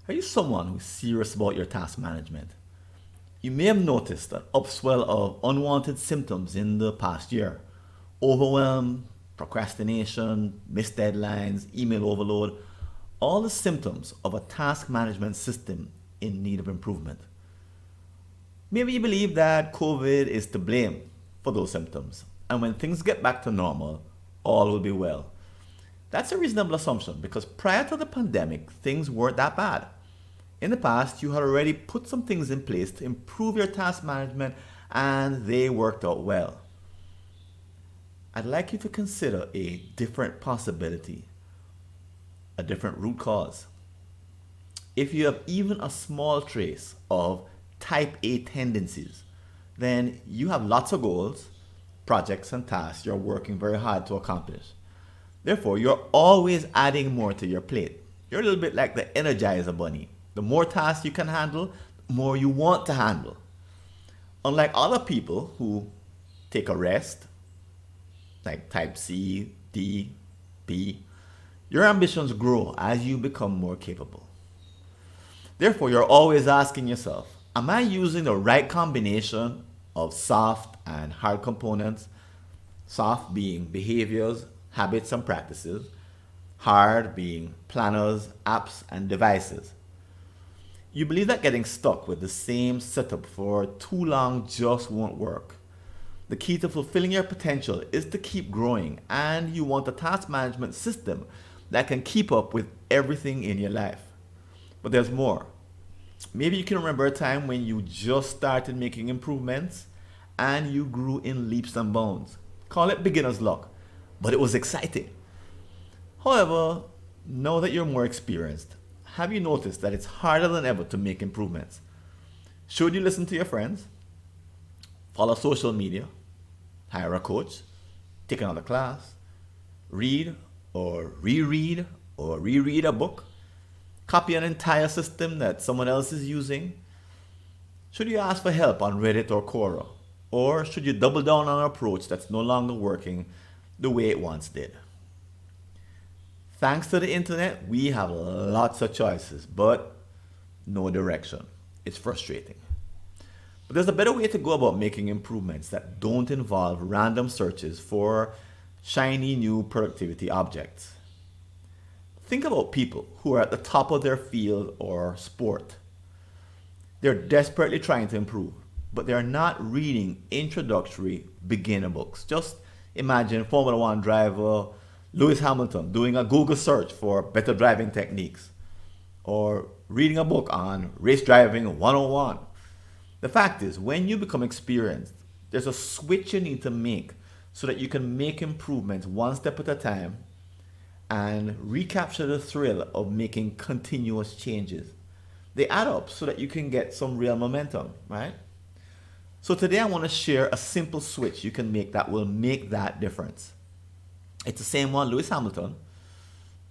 Are you someone who's serious about your task management? You may have noticed an upswell of unwanted symptoms in the past year: overwhelm, procrastination, missed deadlines, email overload, all the symptoms of a task management system in need of improvement. Maybe you believe that COVID is to blame for those symptoms, and when things get back to normal, all will be well. That's a reasonable assumption because prior to the pandemic, things weren't that bad. In the past, you had already put some things in place to improve your task management and they worked out well. I'd like you to consider a different possibility, a different root cause. If you have even a small trace of type A tendencies, then you have lots of goals, projects, and tasks you're working very hard to accomplish. Therefore, you're always adding more to your plate. You're a little bit like the Energizer Bunny. The more tasks you can handle, the more you want to handle. Unlike other people who take a rest, like type C, D, B, your ambitions grow as you become more capable. Therefore, you're always asking yourself, am I using the right combination of soft and hard components? Soft being behaviors, habits, and practices. Hard being planners, apps, and devices. You believe that getting stuck with the same setup for too long just won't work. The key to fulfilling your potential is to keep growing, and you want a task management system that can keep up with everything in your life. But there's more. Maybe you can remember a time when you just started making improvements and you grew in leaps and bounds. Call it beginner's luck, but it was exciting. However, now that you're more experienced, have you noticed that it's harder than ever to make improvements? Should you listen to your friends, follow social media, hire a coach, take another class, read or reread a book, copy an entire system that someone else is using? Should you ask for help on Reddit or Quora? Or should you double down on an approach that's no longer working the way it once did? Thanks to the internet, we have lots of choices, but no direction. It's frustrating. But there's a better way to go about making improvements that don't involve random searches for shiny new productivity objects. Think about people who are at the top of their field or sport. They're desperately trying to improve, but they're not reading introductory beginner books. Just imagine Formula One driver Lewis Hamilton doing a Google search for better driving techniques or reading a book on race driving 101. The fact is, when you become experienced, there's a switch you need to make so that you can make improvements one step at a time and recapture the thrill of making continuous changes. They add up so that you can get some real momentum, right? So today I want to share a simple switch you can make that will make that difference. It's the same one Lewis Hamilton,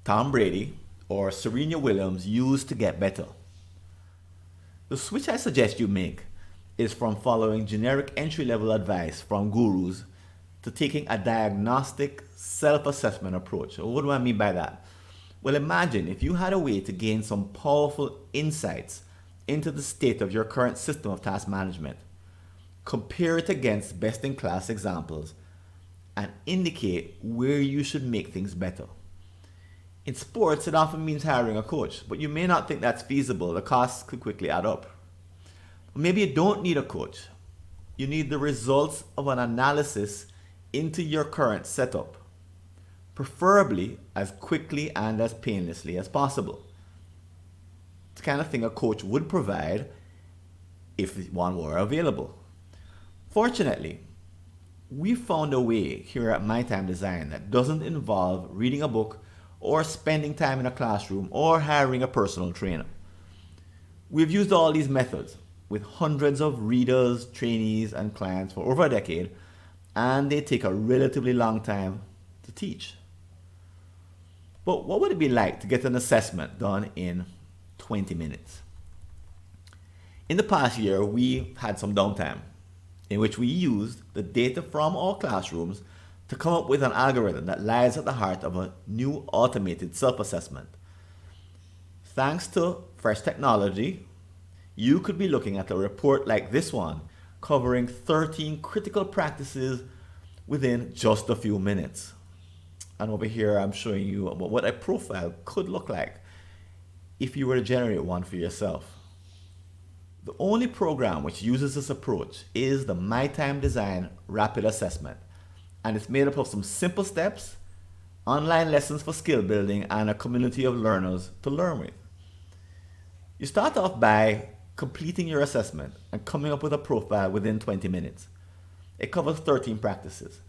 Tom Brady, or Serena Williams used to get better. The switch I suggest you make is from following generic entry-level advice from gurus to taking a diagnostic self-assessment approach. What do I mean by that? Well, imagine if you had a way to gain some powerful insights into the state of your current system of task management. Compare it against best-in-class examples and indicate where you should make things better. In sports, it often means hiring a coach, but you may not think that's feasible. The costs could quickly add up. Maybe you don't need a coach. You need the results of an analysis into your current setup, preferably as quickly and as painlessly as possible. It's the kind of thing a coach would provide if one were available. Fortunately, we found a way here at MyTimeDesign that doesn't involve reading a book or spending time in a classroom or hiring a personal trainer. We've used all these methods with hundreds of readers, trainees, and clients for over a decade, and they take a relatively long time to teach. But what would it be like to get an assessment done in 20 minutes? In the past year, we had some downtime in which we used the data from our classrooms to come up with an algorithm that lies at the heart of a new automated self-assessment. Thanks to fresh technology, you could be looking at a report like this one covering 13 critical practices within just a few minutes. And over here, I'm showing you what a profile could look like if you were to generate one for yourself. The only program which uses this approach is the MyTimeDesign Rapid Assessment, and it's made up of some simple steps, online lessons for skill building, and a community of learners to learn with. You start off by completing your assessment and coming up with a profile within 20 minutes. It covers 13 practices: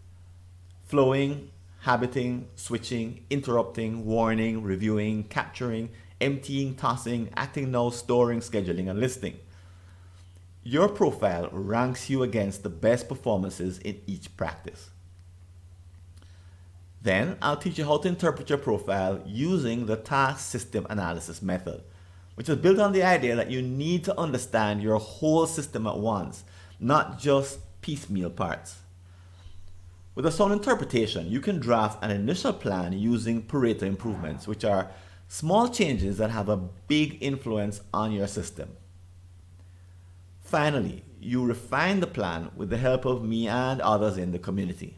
flowing, habiting, switching, interrupting, warning, reviewing, capturing, emptying, tossing, acting now, storing, scheduling, and listing. Your profile ranks you against the best performances in each practice. Then I'll teach you how to interpret your profile using the task system analysis method, which is built on the idea that you need to understand your whole system at once, not just piecemeal parts. With a sound interpretation, you can draft an initial plan using Pareto improvements, which are small changes that have a big influence on your system. Finally, you refine the plan with the help of me and others in the community.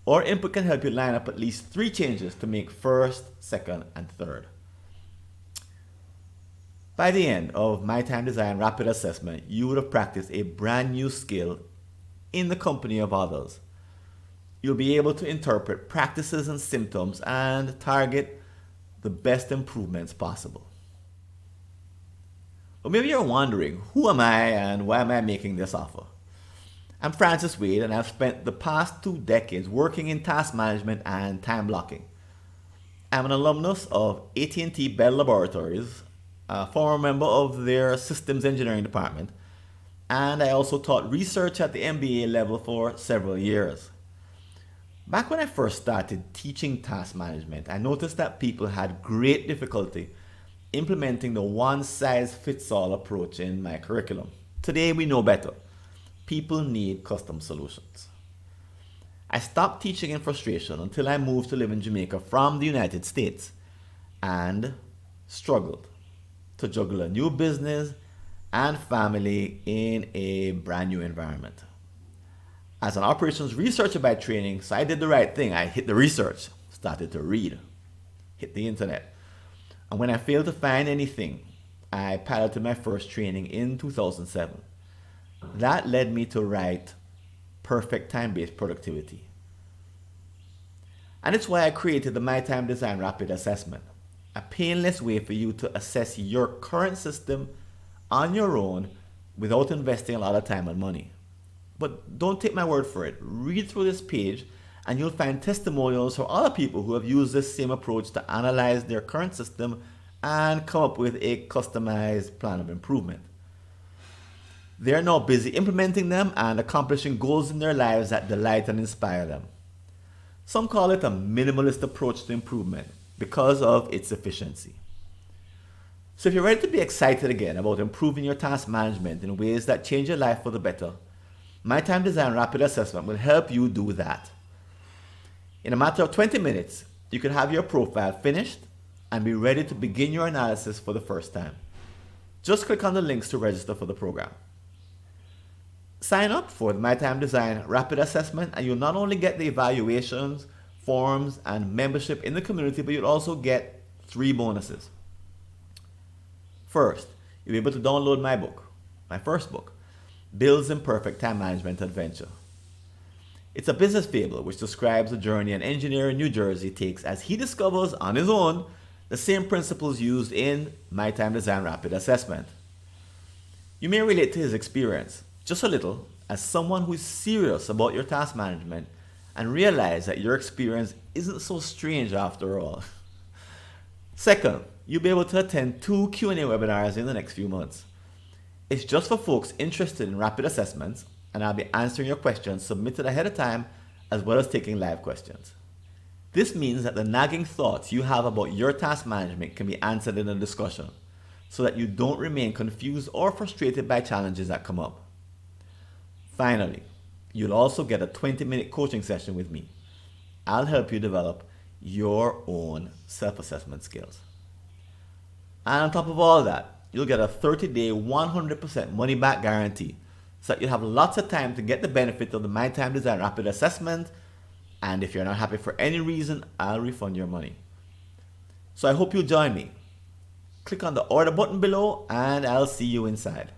Our input can help you line up at least 3 changes to make first, second, and third. By the end of MyTimeDesign Rapid Assessment, you would have practiced a brand new skill in the company of others. You'll be able to interpret practices and symptoms and target the best improvements possible. But maybe you're wondering, who am I and why am I making this offer? I'm Francis Wade, and I've spent the past 2 decades working in task management and time blocking. I'm an alumnus of AT&T Bell Laboratories, a former member of their systems engineering department, and I also taught research at the MBA level for several years. Back when I first started teaching task management, I noticed that people had great difficulty implementing the one-size-fits-all approach in my curriculum. Today we know better. People need custom solutions. I stopped teaching in frustration until I moved to live in Jamaica from the United States and struggled to juggle a new business and family in a brand new environment. As an operations researcher by training, so I did the right thing. I hit the research, started to read, hit the internet. And when I failed to find anything, I piloted my first training in 2007. That led me to write Perfect Time-Based Productivity. And it's why I created the MyTimeDesign Rapid Assessment, a painless way for you to assess your current system on your own without investing a lot of time and money. But don't take my word for it. Read through this page and you'll find testimonials from other people who have used this same approach to analyze their current system and come up with a customized plan of improvement. They're now busy implementing them and accomplishing goals in their lives that delight and inspire them. Some call it a minimalist approach to improvement because of its efficiency. So if you're ready to be excited again about improving your task management in ways that change your life for the better, MyTimeDesign Rapid Assessment will help you do that. In a matter of 20 minutes, you can have your profile finished and be ready to begin your analysis for the first time. Just click on the links to register for the program. Sign up for the MyTimeDesign Rapid Assessment and you'll not only get the evaluations, forms, and membership in the community, but you'll also get 3 bonuses. First, you'll be able to download my book, my first book, Bill's Imperfect Time Management Adventure. It's a business fable which describes the journey an engineer in New Jersey takes as he discovers on his own the same principles used in MyTimeDesign Rapid Assessment. You may relate to his experience, just a little, as someone who is serious about your task management and realize that your experience isn't so strange after all. Second, you'll be able to attend 2 Q&A webinars in the next few months. It's just for folks interested in rapid assessments, and I'll be answering your questions submitted ahead of time as well as taking live questions. This means that the nagging thoughts you have about your task management can be answered in a discussion so that you don't remain confused or frustrated by challenges that come up. Finally, you'll also get a 20-minute coaching session with me. I'll help you develop your own self-assessment skills. And on top of all that, you'll get a 30-day, 100% money back guarantee. So that you'll have lots of time to get the benefit of the MyTimeDesign Rapid Assessment. And if you're not happy for any reason, I'll refund your money. So I hope you'll join me. Click on the order button below and I'll see you inside.